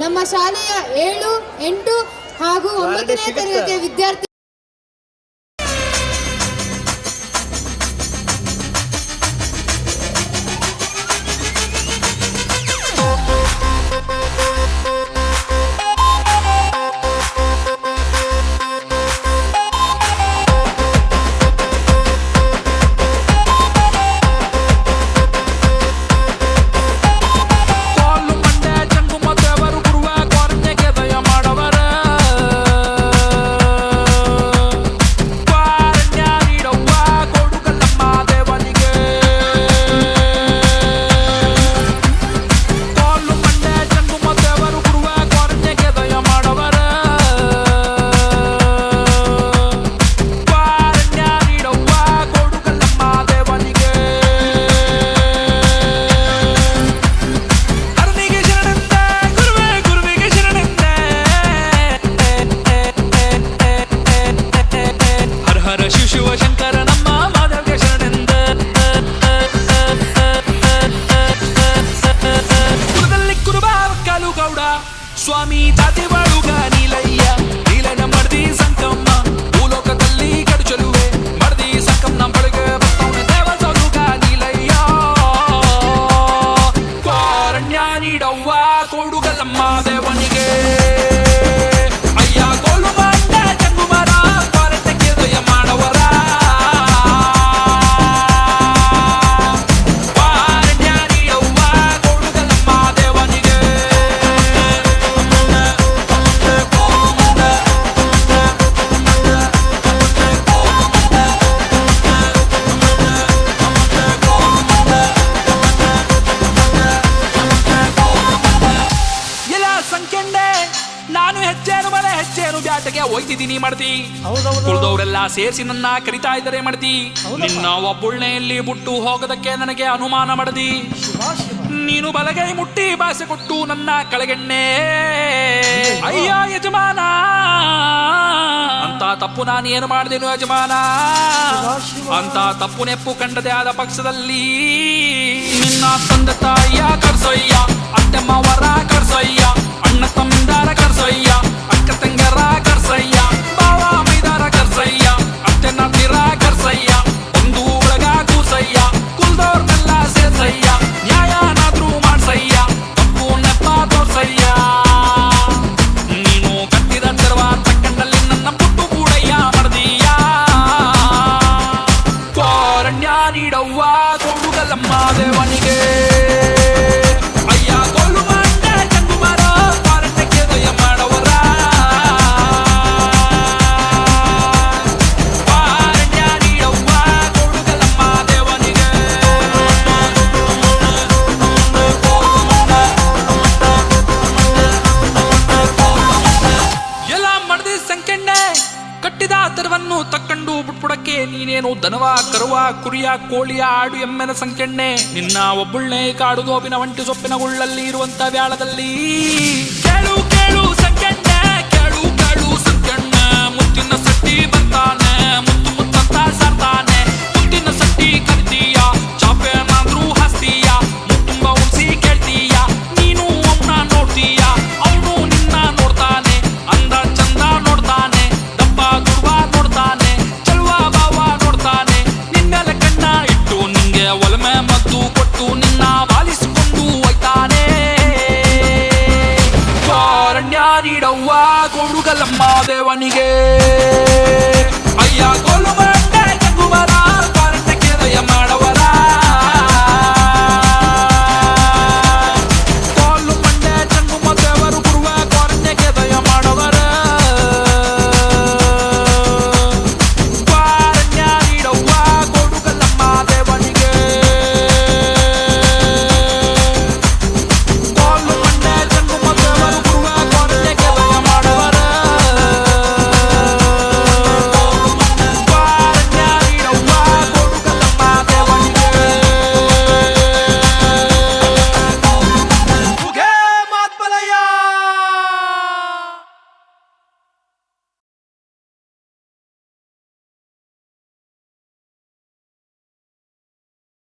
ನಮ್ಮ ಶಾಲೆಯ 7, 8 ಹಾಗೂ 9ನೇ ತರಗತಿಯ ವಿದ್ಯಾರ್ಥಿ ಸ್ವಾಮಿ ತಾತಿವಾಳುಗ ನೀಲಯ್ಯ ನೀಲನ ಮಡ್ದಿ ಸಂಕಮ್ಮ ಭೂಲೋಕದಲ್ಲಿ ಕಡುಚಲುವೆ ಮಡ್ದಿ ಸಂಕಮ್ಮನ ಬಳಿಗೆ ಬರ್ತವನೆ ದೇವಸಲುಗ ನೀಲಯ್ಯ ಕಾರಣ್ಯ ನೀಡವ್ವ ಕೊಡುಗಲ್ಲಮ್ಮ ದೇವನಿಗೆ ಅಯ್ಯ ಗೋಲು ಮಂಡ ಜಂಗುಮರ ಕಾರಣ್ಯಕ್ಕೆ ದಯ ಮಾಡವರ ನಾನು ಹೆಚ್ಚೇನು ಮನೆ ಹೆಚ್ಚೇನು ಬ್ಯಾಟಗೆ ಹೋಯ್ತಿದ್ದೀನಿ ಮಾಡ್ತಿ ಕುಳ್ದವ್ರೆಲ್ಲ ಸೇರಿಸಿ ನನ್ನ ಕರಿತಾ ಇದ್ದಾರೆ ಮಾಡ್ತಿ ನಿನ್ನ ಒಬ್ಬುಳ್ಳೆಯಲ್ಲಿ ಬಿಟ್ಟು ಹೋಗೋದಕ್ಕೆ ನನಗೆ ಅನುಮಾನ ಮಾಡದಿ ನೀನು ಬಲಗೈ ಮುಟ್ಟಿ ಭಾಷೆ ಕೊಟ್ಟು ನನ್ನ ಕಳೆಗೆಣ್ಣೆ ಅಯ್ಯ ಯಜಮಾನ ಅಂತ ತಪ್ಪು ನಾನು ಏನು ಮಾಡಿದೆನು ಯಜಮಾನ ಅಂತ ತಪ್ಪು ನೆಪ್ಪು ಕಂಡದೆ ಆದ ಪಕ್ಷದಲ್ಲಿ ನಿನ್ನ ತಂದೆ ತಾಯಿಯ ಕರ್ಸೊಯ್ಯ ಅತ್ತೆಮ್ಮವರ ಕರ್ಸೊಯ್ಯ ಅಣ್ಣ ತಮ್ಮಿದಾರ ಕರ್ಸೊಯ್ಯ ಅಕ್ಕ ತಂಗರ ಕರ್ಸಯ್ಯ ಬಾವ ಮೈದಾರ ಕರ್ಸಯ್ಯ ಅತ್ತೆ ನತ್ತಿರ ಕರ್ಸಯ್ಯ ಒಂದು ಒಳಗ ಕೂರ್ಸಯ್ಯ ಕುಲ್ದವ್ರನ್ನೆಲ್ಲ ಸೇರ್ಸಯ್ಯ ನ್ಯಾಯನಾದ್ರೂ ಮಾಡ್ಸಯ್ಯ ತಪ್ಪು ನೆಪ್ಪ ತೋರ್ಸಯ್ಯ ನೀನು ಕಟ್ಟಿದ ತೆರವ ತಕ್ಕಂಡಲ್ಲಿ ನನ್ನ ಪುಟ್ಟು ಕೂಡಯ್ಯ ಮಡ್ದೀಯ ಕಾರಣ್ಯ ನೀಡವ್ವ ಕೊಡುಗಲ್ಲಮ್ಮ ದೇವನಿಗೆ ಕಟ್ಟಿದ ತೆರವನ್ನು ತಕ್ಕಂಡು ಬಿಟ್ಬಿಡಕ್ಕೆ ನೀನೇನು ದನವ ಕರುವ ಕುರಿಯ ಕೋಳಿಯ ಆಡು ಎಮ್ಮೆನ ಸಂಖ್ಯೆಣ್ಣೆ ನಿನ್ನ ಒಬ್ಬುಳ್ಳೆ ಕಾಡು ಗೋಪಿನ ಒಂಟಿ ಸೊಪ್ಪಿನ ಗುಳ್ಳಲ್ಲಿ ಇರುವಂತ ವ್ಯಾಳದಲ್ಲಿ ಕೇಳು ಕೇಳು ಸಂಖ್ಯೆಣ್ಣೆ ಕೇಳು ಕೇಳು ಸಂಖ್ಯೆಣ್ಣೆ ಮುತ್ತಿನ ಸಟ್ಟಿ ಬರ್ತಾನೆ ಮುತ್ತು ಮುತ್ತಂತ ಸಾರ್ತಾನೆ ಮುತ್ತಿನ ಸಟ್ಟಿ ಕರಿತೀಯ ಚಾಪೆನಾದ್ರೂ ಹಸ್ತೀಯ ಮುತ್ತುಂಬ ಉಳಿಸಿ ಕೇಳ್ತೀಯ ನೀನು ಅವನ ನೋಡ್ತೀಯ ಅವನು ನಿನ್ನ ನೋಡ್ತಾನೆ ಅಂದ ಚಂದ ನೋಡ್ತಾನೆ ದುರ್ವ ನೋಡ್ತಾನೆ ಚಲುವ ಭಾವ ನೋಡ್ತಾನೆ ನಿನ್ನೆಲ್ಲ ಕಣ್ಣ ಇಟ್ಟು ನಿಂಗೆ ಒಲಮೆ ಮದ್ದು ಕೊಟ್ಟು ನಿನ್ನ ವಾಲಿಸಿಕೊಂಡು ಹೋಯ್ತಾನೆ ಕಾರಣ್ಯ ನೀಡವ್ವ ಕೊಡುಗಲ್ಲಮ್ಮ ದೇವನಿಗೆ